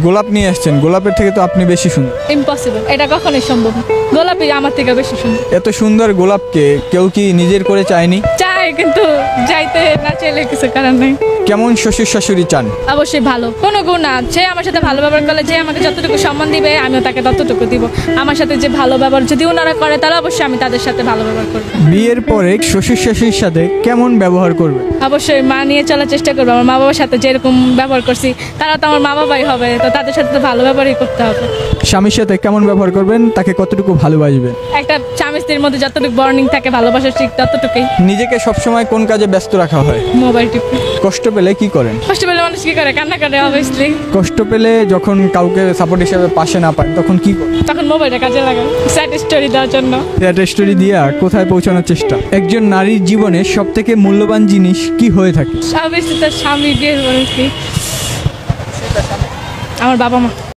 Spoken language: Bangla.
গোলাপ নিয়ে আসছেন, গোলাপের থেকে তো আপনি বেশি সুন্দর। ইম্পসিবল, এটা কখনোই সম্ভব না। গোলাপি আমার থেকে বেশি সুন্দর। এত সুন্দর গোলাপকে কেউ কি নিজের করে চায়নি? চাই, কিন্তু যাইতে না চাইলে কিছু করার নাই। কেমন শ্বশুর শাশুড়ি চান? অবশ্যই ভালো, কোনো গুণ না। যে আমার সাথে ভালো ব্যবহার করলে, যে আমাকে যতটুকু সম্মান দিবে আমিও তাকে ততটুকু দিব। আমার সাথে যে ভালো ব্যবহার যদি ওনারা করে, তাহলে অবশ্যই আমি তাদের সাথে ভালো ব্যবহার করবো। বিয়ের পরে শ্বশুর শাশুড়ির সাথে কেমন ব্যবহার করবে? অবশ্যই মা নিয়ে চলার চেষ্টা করবো। আমার মা বাবার সাথে যেরকম ব্যবহার করছি, তারা তো আমার মা বাবাই হবে, তো তাদের সাথে তো ভালো ব্যবহারই করতে হবে। স্বামীর সাথে কেমন ব্যবহার করবেন? তাকে কতটুকু ভালোবাসবেন? একটা স্বামী স্ত্রীর মধ্যে যতটুকু বর্নিং থাকে, ভালোবাসা ঠিক ততটুকুই। নিজেকে সবসময় কোন কাজে ব্যস্ত রাখা হয়? মোবাইল টিপে। কষ্ট পেলে কি করেন? কষ্ট পেলে মানুষ কি করে? কান্না করে অবভিয়াসলি। কষ্ট পেলে যখন কাউকে সাপোর্ট হিসেবে পাশে না পান তখন কি করেন? তখন মোবাইলটা কাজে লাগাই স্যাড স্টোরি দেওয়ার জন্য। স্টোরি দিয়া কোথায় পৌঁছানোর চেষ্টা? একজন নারীর জীবনে সবথেকে মূল্যবান জিনিস কি হয়ে থাকে? অবভিয়াসলি তার স্বামী, বিয়ের বলছি আমার বাবা মা।